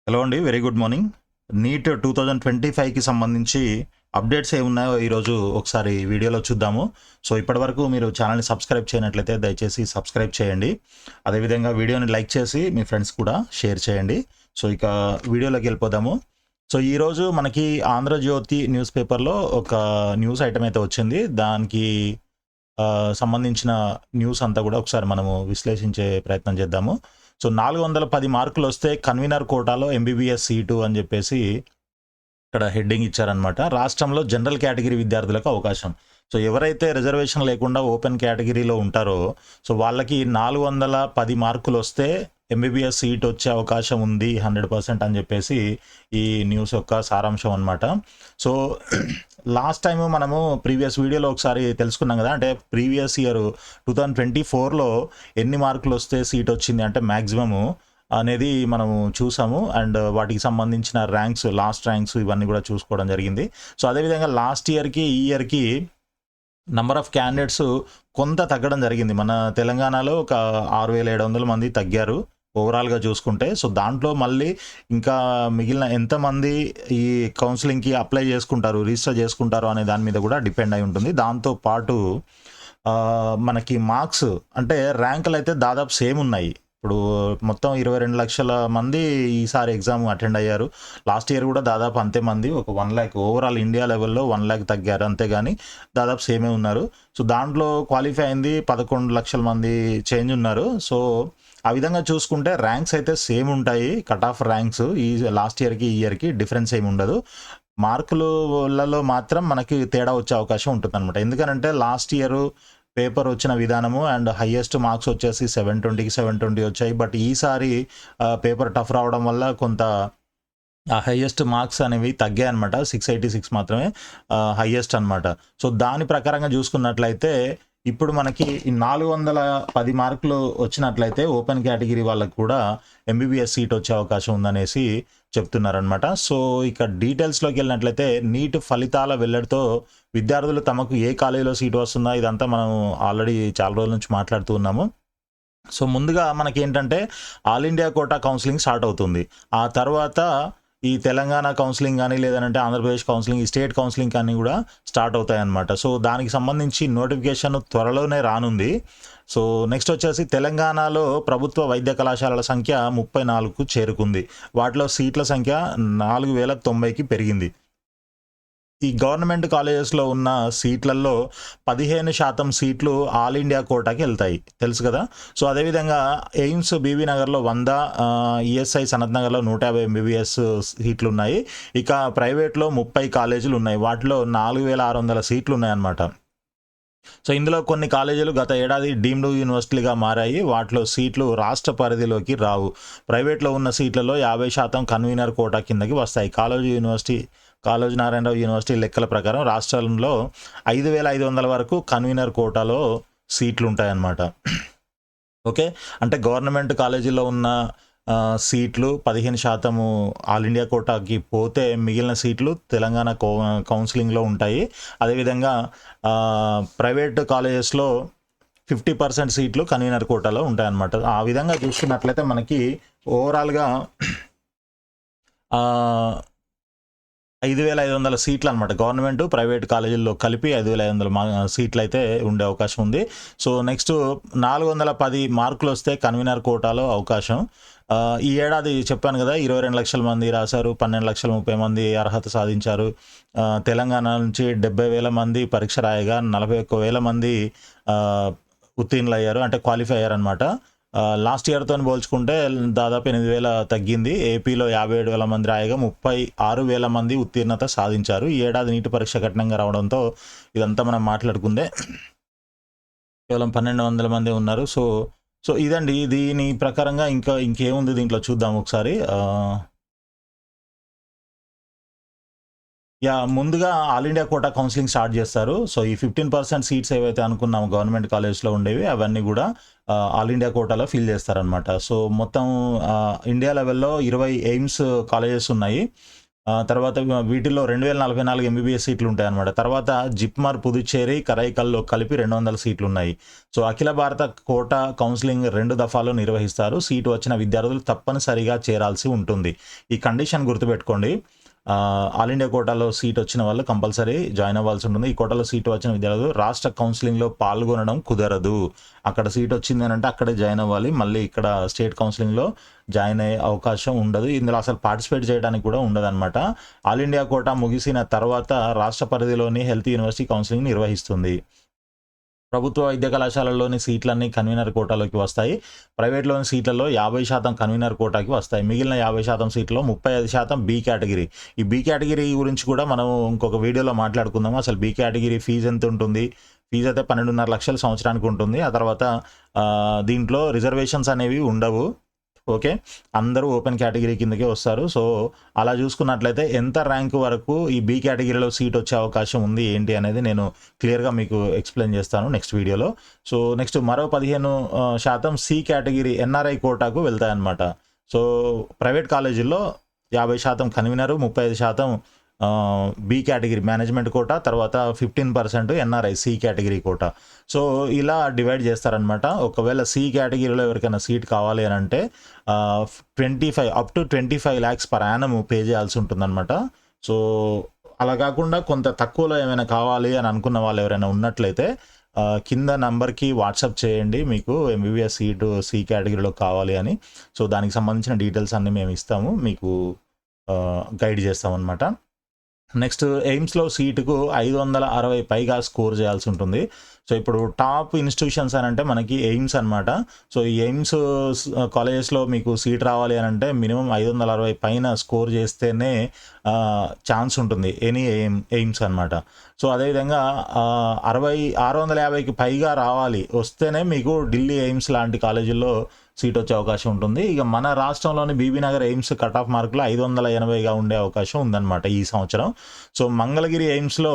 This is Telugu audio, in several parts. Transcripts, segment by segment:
హలో అండి. Very good morning. నీట్ 2025కి సంబంధించి అప్డేట్స్ ఏమున్నాయో ఈరోజు ఒకసారి వీడియోలో చూద్దాము. సో ఇప్పటివరకు మీరు ఛానల్ని సబ్స్క్రైబ్ చేయనట్లయితే దయచేసి సబ్స్క్రైబ్ చేయండి. అదేవిధంగా వీడియోని లైక్ చేసి మీ ఫ్రెండ్స్ కూడా షేర్ చేయండి. సో ఇక వీడియోలోకి వెళ్ళిపోదాము. సో ఈరోజు మనకి ఆంధ్రజ్యోతి న్యూస్ పేపర్లో ఒక న్యూస్ ఐటమ్ అయితే వచ్చింది. దానికి సంబంధించిన న్యూస్ అంతా కూడా ఒకసారి మనము విశ్లేషించే ప్రయత్నం చేద్దాము. సో 410 మార్కులు వస్తే కన్వీనర్ కోటాలో ఎంబీబీఎస్ సీటు అని చెప్పేసి ఇక్కడ హెడ్డింగ్ ఇచ్చారనమాట. రాష్ట్రంలో జనరల్ కేటగిరీ విద్యార్థులకు అవకాశం. సో ఎవరైతే రిజర్వేషన్ లేకుండా ఓపెన్ కేటగిరీలో ఉంటారో సో వాళ్ళకి 410 మార్కులు వస్తే ఎంబీబీఎస్ సీట్ వచ్చే అవకాశం ఉంది 100% అని చెప్పేసి ఈ న్యూస్ యొక్క సారాంశం అనమాట. సో లాస్ట్ టైం మనము ప్రీవియస్ వీడియోలో ఒకసారి తెలుసుకున్నాం కదా, అంటే ప్రీవియస్ ఇయర్ 2024లో ఎన్ని మార్కులు వస్తే సీట్ వచ్చింది అంటే మ్యాక్సిమము అనేది మనము చూసాము. అండ్ వాటికి సంబంధించిన ర్యాంక్స్, లాస్ట్ ర్యాంక్స్ ఇవన్నీ కూడా చూసుకోవడం జరిగింది. సో అదేవిధంగా లాస్ట్ ఇయర్కి ఈ ఇయర్కి నంబర్ ఆఫ్ క్యాండిడేట్స్ కొంత తగ్గడం జరిగింది. మన తెలంగాణలో ఒక 6,700 మంది తగ్గారు ఓవరాల్గా చూసుకుంటే. సో దాంట్లో మళ్ళీ ఇంకా మిగిలిన ఎంతమంది ఈ కౌన్సిలింగ్కి అప్లై చేసుకుంటారు, రిజిస్టర్ చేసుకుంటారు అనే దాని మీద కూడా డిపెండ్ అయి ఉంటుంది. దాంతోపాటు మనకి మార్క్స్ అంటే ర్యాంకులు అయితే దాదాపు సేమ్ ఉన్నాయి. ఇప్పుడు మొత్తం 22 లక్షల మంది ఈసారి ఎగ్జామ్ అటెండ్ అయ్యారు. లాస్ట్ ఇయర్ కూడా దాదాపు అంతే మంది, ఒక 1 ల్యాక్ ఓవరాల్ ఇండియా లెవెల్లో 1 ల్యాక్ తగ్గారు, అంతేగాని దాదాపు సేమే ఉన్నారు. సో దాంట్లో క్వాలిఫై అయింది 11 లక్షల మంది చేంజ్ ఉన్నారు. సో ఆ విధంగా చూసుకుంటే ర్యాంక్స్ అయితే సేమ్ ఉంటాయి. కట్ ఆఫ్ ర్యాంక్స్ ఈ లాస్ట్ ఇయర్కి ఈ ఇయర్కి డిఫరెన్స్ ఏమి ఉండదు. మార్కులలో మాత్రం మనకి తేడా వచ్చే అవకాశం ఉంటుంది అనమాట. ఎందుకనంటే లాస్ట్ ఇయర్ పేపర్ వచ్చిన విధానము అండ్ హయ్యెస్ట్ మార్క్స్ వచ్చేసి 720కి 720 వచ్చాయి. బట్ ఈసారి పేపర్ టఫ్ రావడం వల్ల కొంత ఆ హయ్యెస్ట్ మార్క్స్ అనేవి తగ్గాయి అనమాట. 686 మాత్రమే హయ్యెస్ట్ అనమాట. సో దాని ప్రకారంగా చూసుకున్నట్లయితే ఇప్పుడు మనకి ఈ 410 మార్కులు వచ్చినట్లయితే ఓపెన్ కేటగిరీ వాళ్ళకు కూడా ఎంబీబీఎస్ సీట్ వచ్చే అవకాశం ఉందనేసి చెప్తున్నారనమాట. సో ఇక డీటెయిల్స్లోకి వెళ్ళినట్లయితే నీట్ ఫలితాల వెల్లడితో విద్యార్థులు తమకు ఏ కాలేజీలో సీటు వస్తుందా ఇదంతా మనం ఆల్రెడీ చాలా రోజుల నుంచి మాట్లాడుతూ ఉన్నాము. సో ముందుగా మనకి ఏంటంటే all India quota counselling start అవుతుంది. ఆ తర్వాత ఈ తెలంగాణ కౌన్సిలింగ్ కానీ లేదంటే ఆంధ్రప్రదేశ్ కౌన్సిలింగ్, ఈ స్టేట్ కౌన్సిలింగ్ కానీ కూడా స్టార్ట్ అవుతాయన్నమాట. సో దానికి సంబంధించి నోటిఫికేషన్ త్వరలోనే రానుంది. సో నెక్స్ట్ వచ్చేసి తెలంగాణలో ప్రభుత్వ వైద్య కళాశాలల సంఖ్య 34కు చేరుకుంది. వాటిలో సీట్ల సంఖ్య 4,090కి పెరిగింది. ఈ గవర్నమెంట్ కాలేజెస్లో ఉన్న సీట్లలో 15% సీట్లు ఆల్ ఇండియా కోటాకి వెళ్తాయి, తెలుసు కదా. సో అదేవిధంగా ఎయిమ్స్ బీబీ నగర్లో 100, ఈఎస్ఐ సనత్ నగర్లో 150 ఎంబీబీఎస్ సీట్లు ఉన్నాయి. ఇక ప్రైవేట్లో 30 కాలేజీలు ఉన్నాయి. వాటిలో 4,600 సీట్లు ఉన్నాయన్నమాట. సో ఇందులో కొన్ని కాలేజీలు గత ఏడాది డీమ్డ్ యూనివర్సిటీలుగా మారాయి. వాటిలో సీట్లు రాష్ట్ర పరిధిలోకి రావు. ప్రైవేట్లో ఉన్న సీట్లలో 50% కన్వీనర్ కోటా కిందకి వస్తాయి. కాళోజీ నారాయణరావు యూనివర్సిటీ లెక్కల ప్రకారం రాష్ట్రంలో 5,500 వరకు కన్వీనర్ కోటాలో సీట్లు ఉంటాయన్నమాట. ఓకే, అంటే గవర్నమెంట్ కాలేజీలో ఉన్న సీట్లు 15% ఆల్ ఇండియా కోటాకి పోతే మిగిలిన సీట్లు తెలంగాణ కౌన్సిలింగ్లో ఉంటాయి. అదేవిధంగా ప్రైవేట్ కాలేజెస్లో 50% సీట్లు కన్వీనర్ కోటాలో ఉంటాయన్నమాట. ఆ విధంగా చూసుకున్నట్లయితే మనకి ఓవరాల్గా 5,500 సీట్లు అనమాట. గవర్నమెంట్ ప్రైవేట్ కాలేజీల్లో కలిపి 5,500 సీట్లు అయితే ఉండే అవకాశం ఉంది. సో నెక్స్ట్ 410 మార్కులు వస్తే కన్వీనర్ కోటాలో అవకాశం. ఈ ఏడాది చెప్పాను కదా, 22 లక్షల మంది రాశారు, 12,30,000 మంది అర్హత సాధించారు. తెలంగాణ నుంచి 70,000 మంది పరీక్ష రాయగా 41,000 మంది ఉత్తీర్ణులు అయ్యారు, అంటే క్వాలిఫై అయ్యారనమాట. లాస్ట్ ఇయర్తో పోల్చుకుంటే దాదాపు 8,000 తగ్గింది. ఏపీలో 57,000 మంది రాయగా 36,000 మంది ఉత్తీర్ణత సాధించారు. ఈ ఏడాది నీటి పరీక్ష కఠినంగా రావడంతో ఇదంతా మనం మాట్లాడుకుందే కేవలం 1,200 మంది ఉన్నారు. సో ఇదండి, దీని ప్రకారంగా ఇంకేముంది దీంట్లో చూద్దాం ఒకసారి. ముందుగా all India quota counselling start చేస్తారు. సో ఈ 15% సీట్స్ ఏవైతే అనుకున్నాము గవర్నమెంట్ కాలేజ్లో ఉండేవి అవన్నీ కూడా ఆల్ ఇండియా కోటాలో ఫిల్ చేస్తారనమాట. సో మొత్తం ఇండియా లెవెల్లో 20 ఎయిమ్స్ కాలేజెస్ ఉన్నాయి. తర్వాత వీటిల్లో 2044 ఎంబీబీఎస్ సీట్లు ఉంటాయన్నమాట. తర్వాత జిప్మర్, పుదుచ్చేరి, కరైకల్లో కలిపి 200 సీట్లు ఉన్నాయి. సో అఖిల భారత కోటా కౌన్సిలింగ్ 2 దఫాలు నిర్వహిస్తారు. సీటు వచ్చిన విద్యార్థులు తప్పనిసరిగా చేరాల్సి ఉంటుంది. ఈ కండిషన్ గుర్తుపెట్టుకోండి. ఆల్ ఇండియా కోటాలో సీట్ వచ్చిన వాళ్ళు కంపల్సరీ జాయిన్ అవ్వాల్సి ఉంటుంది. ఈ కోటాలో సీటు వచ్చిన విద్యార్థులు రాష్ట్ర కౌన్సిలింగ్లో పాల్గొనడం కుదరదు. అక్కడ సీట్ వచ్చింది అని అంటే అక్కడే జాయిన్ అవ్వాలి. మళ్ళీ ఇక్కడ స్టేట్ కౌన్సిలింగ్లో జాయిన్ అయ్యే అవకాశం ఉండదు. ఇందులో అసలు పార్టిసిపేట్ చేయడానికి కూడా ఉండదన్నమాట. ఆల్ ఇండియా కోటా ముగిసిన తర్వాత రాష్ట్ర పరిధిలోని హెల్త్ యూనివర్సిటీ కౌన్సిలింగ్ నిర్వహిస్తుంది. ప్రభుత్వ వైద్య కళాశాలలోని సీట్లన్నీ కన్వీనర్ కోటాలోకి వస్తాయి. ప్రైవేట్లోని సీట్లలో 50% కన్వీనర్ కోటాకి వస్తాయి. మిగిలిన 50% సీట్లలో 35% బి కేటగిరీ. ఈ బి కేటగిరీ గురించి కూడా మనం ఇంకొక వీడియోలో మాట్లాడుకుందాము. అసలు బి కేటగిరీ ఫీజు ఎంత ఉంటుంది? ఫీజు అయితే 12.5 లక్షలు సంవత్సరానికి ఉంటుంది. ఆ తర్వాత దీంట్లో రిజర్వేషన్స్ అనేవి ఉండవు. ఓకే, అందరూ ఓపెన్ కేటగిరీ కిందకే వస్తారు. సో అలా చూసుకున్నట్లయితే ఎంత ర్యాంక్ వరకు ఈ బి కేటగిరీలో సీట్ వచ్చే అవకాశం ఉంది ఏంటి అనేది నేను క్లియర్గా మీకు ఎక్స్ప్లెయిన్ చేస్తాను నెక్స్ట్ వీడియోలో. సో నెక్స్ట్ మరో 15% సి కేటగిరీ ఎన్ఆర్ఐ కోటాకు వెళ్తాయన్నమాట. సో ప్రైవేట్ కాలేజీల్లో 50% convener, 35% B category management quota, తర్వాత 15% NRI C category quota. So ఇలా డివైడ్ చేస్తారనమాట. ఒకవేళ సి కేటగిరీలో ఎవరికైనా సీట్ కావాలి అని అంటే 25 lakhs per annum పే చేయాల్సి ఉంటుందన్నమాట. సో అలా కాకుండా కొంత తక్కువలో ఏమైనా కావాలి అని అనుకున్న వాళ్ళు ఎవరైనా ఉన్నట్లయితే కింద నంబర్కి వాట్సాప్ చేయండి, మీకు ఎంబీబీఎస్ సీటు సి కేటగిరీలో కావాలి అని. సో దానికి సంబంధించిన డీటెయిల్స్ అన్నీ మేము ఇస్తాము, మీకు గైడ్ చేస్తామన్నమాట. నెక్స్ట్ ఎయిమ్స్లో సీటుకు 560 పైగా స్కోర్ చేయాల్సి ఉంటుంది. సో ఇప్పుడు టాప్ ఇన్స్టిట్యూషన్స్ అని అంటే మనకి ఎయిమ్స్ అనమాట. సో ఈ ఎయిమ్స్ కాలేజెస్లో మీకు సీట్ రావాలి అని అంటే మినిమం 560 పైన స్కోర్ చేస్తేనే ఛాన్స్ ఉంటుంది ఎనీ ఎయిమ్స్ అనమాట. సో అదేవిధంగా 650కి పైగా రావాలి వస్తేనే మీకు ఢిల్లీ ఎయిమ్స్ లాంటి కాలేజీల్లో సీట్ వచ్చే అవకాశం ఉంటుంది. ఇక మన రాష్ట్రంలోని బీబీనగర్ ఎయిమ్స్ కట్ ఆఫ్ మార్కులు 580గా ఉండే అవకాశం ఉందన్నమాట ఈ సంవత్సరం. సో మంగళగిరి ఎయిమ్స్లో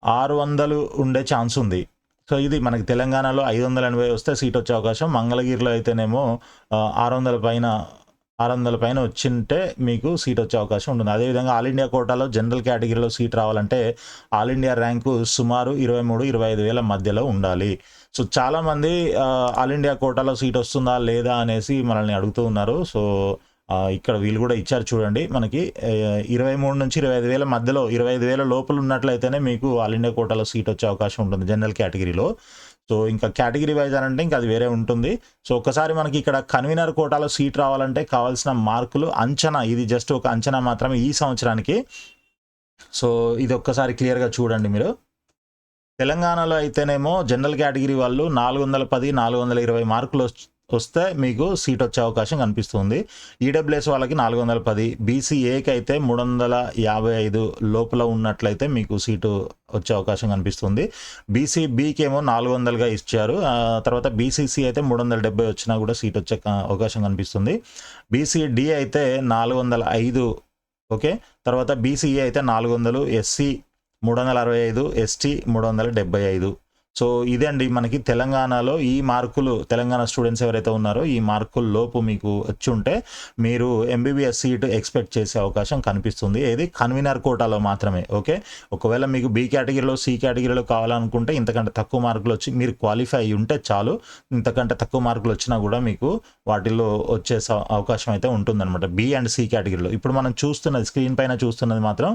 600 ఉండే ఛాన్స్ ఉంది. సో ఇది మనకి తెలంగాణలో 580 వస్తే సీట్ వచ్చే అవకాశం, మంగళగిరిలో అయితేనేమో 600 పైన వచ్చింటే మీకు సీట్ వచ్చే అవకాశం ఉంటుంది. అదేవిధంగా ఆల్ ఇండియా కోటాలో జనరల్ కేటగిరీలో సీట్ రావాలంటే ఆల్ ఇండియా ర్యాంకు సుమారు 23-25 వేల మధ్యలో ఉండాలి. సో చాలామంది ఆల్ ఇండియా కోటాలో సీట్ వస్తుందా లేదా అనేసి మనల్ని అడుగుతూ ఉన్నారు. సో ఇక్కడ వీళ్ళు కూడా ఇచ్చారు చూడండి, మనకి 23 నుంచి 25 వేల మధ్యలో 25 వేల లోపల ఉన్నట్లయితేనే మీకు ఆల్ ఇండియా కోటాలో సీట్ వచ్చే అవకాశం ఉంటుంది జనరల్ కేటగిరీలో. సో ఇంకా కేటగిరీ వైజ్ అని అంటే ఇంకా అది వేరే ఉంటుంది. సో ఒకసారి మనకి ఇక్కడ కన్వీనర్ కోటాలో సీట్ రావాలంటే కావాల్సిన మార్కులు అంచనా, ఇది జస్ట్ ఒక అంచనా మాత్రమే ఈ సంవత్సరానికి. సో ఇది ఒక్కసారి క్లియర్గా చూడండి మీరు. తెలంగాణలో అయితేనేమో జనరల్ కేటగిరీ వాళ్ళు 410, 420 మార్కులు వస్తే మీకు సీట్ వచ్చే అవకాశం కనిపిస్తుంది. ఈడబ్ల్యూఎస్ వాళ్ళకి 410, బీసీఏకి అయితే 355 లోపల ఉన్నట్లయితే మీకు సీటు వచ్చే అవకాశం కనిపిస్తుంది. బీసీబీకి ఏమో 400గా ఇచ్చారు. తర్వాత బీసీసీ అయితే 370 వచ్చినా కూడా సీట్ వచ్చే అవకాశం కనిపిస్తుంది. బీసీడీ అయితే 405, ఓకే. తర్వాత బీసీఏ అయితే 400, ఎస్సీ 365, ఎస్టీ 375. సో ఇదే అండి మనకి తెలంగాణలో ఈ మార్కులు, తెలంగాణ స్టూడెంట్స్ ఎవరైతే ఉన్నారో ఈ మార్కుల లోపు మీకు వచ్చి ఉంటే మీరు ఎంబీబీఎస్ సీటు ఎక్స్పెక్ట్ చేసే అవకాశం కనిపిస్తుంది. ఏది కన్వీనర్ కోటాలో మాత్రమే. ఓకే, ఒకవేళ మీకు బి కేటగిరీలో సి కేటగిరీలో కావాలనుకుంటే ఇంతకంటే తక్కువ మార్కులు వచ్చి మీరు క్వాలిఫై అయ్యి ఉంటే చాలు. ఇంతకంటే తక్కువ మార్కులు వచ్చినా కూడా మీకు వాటిల్లో వచ్చే అవకాశం అయితే ఉంటుందన్నమాట బి అండ్ సి కేటగిరీలో. ఇప్పుడు మనం చూస్తున్నది స్క్రీన్ పైన చూస్తున్నది మాత్రం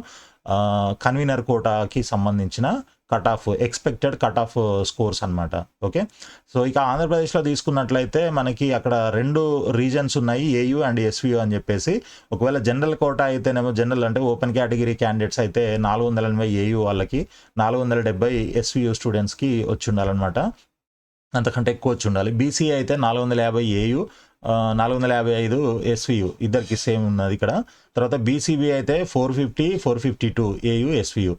కన్వీనర్ కోటాకి సంబంధించిన cut off, expected cut off scores అనమాట. ఓకే, సో ఇక ఆంధ్రప్రదేశ్లో తీసుకున్నట్లయితే మనకి అక్కడ 2 రీజన్స్ ఉన్నాయి, ఏయూ అండ్ ఎస్వియు అని చెప్పేసి. ఒకవేళ జనరల్ కోటా అయితేనేమో, జనరల్ అంటే ఓపెన్ కేటగిరీ క్యాండిడేట్స్ అయితే 480 ఏయూ వాళ్ళకి, 470 ఎస్వియు స్టూడెంట్స్కి వచ్చి ఉండాలన్నమాట, అంతకంటే ఎక్కువ వచ్చి ఉండాలి. బీసీ అయితే 450 ఏయూ, 455 ఎస్వియు, ఇద్దరికి సేమ్ ఉన్నది ఇక్కడ. తర్వాత బీసీబీ అయితే 450, 452 ఏయూ ఎస్వియు,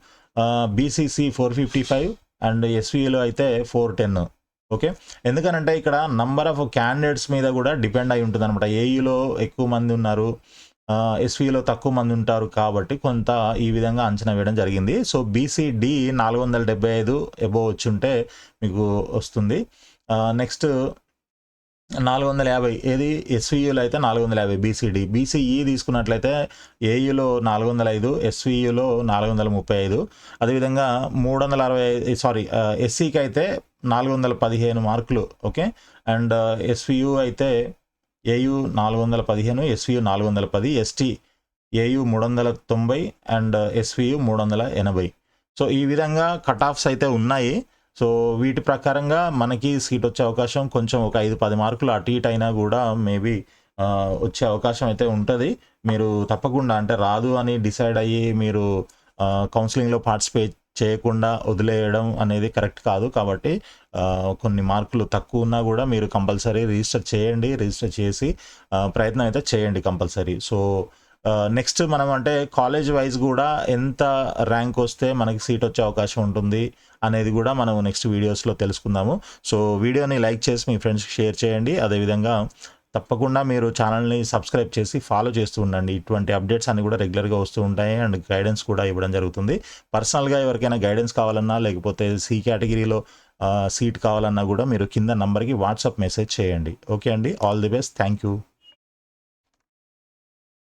బీసీసీ 455 అండ్ ఎస్వియులో అయితే 410. ఓకే, ఎందుకనంటే ఇక్కడ నంబర్ ఆఫ్ క్యాండిడేట్స్ మీద కూడా డిపెండ్ అయి ఉంటుంది అనమాట. ఏయూలో ఎక్కువ మంది ఉన్నారు, ఎస్విలో తక్కువ మంది ఉంటారు కాబట్టి కొంత ఈ విధంగా అంచనా వేయడం జరిగింది. సో బీసీడీ 475 ఎబోవ్ వచ్చి ఉంటే మీకు వస్తుంది. నెక్స్ట్ 450 ఏది ఎస్వియులో అయితే 450 బీసీడీ. బీసీఈ తీసుకున్నట్లయితే ఏయులో 405, ఎస్వియులో 435. అదేవిధంగా 360 ఎస్సీకి అయితే 415 మార్కులు. ఓకే. అండ్ ఎస్వియు అయితే AU 415, SVU 410, ST AU 390 and SVU 380. So ఈ విధంగా కట్ ఆఫ్స్ అయితే ఉన్నాయి. సో వీటి ప్రకారంగా మనకి సీట్ వచ్చే అవకాశం కొంచెం ఒక 5-10 మార్కులు అటు ఇటు అయినా కూడా మేబీ వచ్చే అవకాశం అయితే ఉంటుంది. మీరు తప్పకుండా అంటే రాదు అని డిసైడ్ అయ్యి మీరు కౌన్సిలింగ్లో పార్టిసిపేట్ చేయకుండా వదిలేయడం అనేది కరెక్ట్ కాదు. కాబట్టి కొన్ని మార్కులు తక్కువ ఉన్నా కూడా మీరు కంపల్సరీ రిజిస్టర్ చేయండి. రిజిస్టర్ చేసి ప్రయత్నం అయితే చేయండి కంపల్సరీ. సో నెక్స్ట్ మనం అంటే కాలేజ్ వైజ్ కూడా ఎంత ర్యాంక్ వస్తే మనకి సీట్ వచ్చే అవకాశం ఉంటుంది అనేది కూడా మనం నెక్స్ట్ వీడియోస్లో తెలుసుకుందాము. సో వీడియోని లైక్ చేసి మీ ఫ్రెండ్స్కి షేర్ చేయండి. అదేవిధంగా తప్పకుండా మీరు ఛానల్ని సబ్స్క్రైబ్ చేసి ఫాలో చేస్తూ ఉండండి. ఇటువంటి అప్డేట్స్ అన్ని కూడా రెగ్యులర్గా వస్తూ ఉంటాయి అండ్ గైడెన్స్ కూడా ఇవ్వడం జరుగుతుంది. పర్సనల్గా ఎవరికైనా గైడెన్స్ కావాలన్నా లేకపోతే సి కేటగిరీలో సీట్ కావాలన్నా కూడా మీరు కింద నంబర్కి వాట్సాప్ మెసేజ్ చేయండి. ఓకే అండి, all the best, thank you.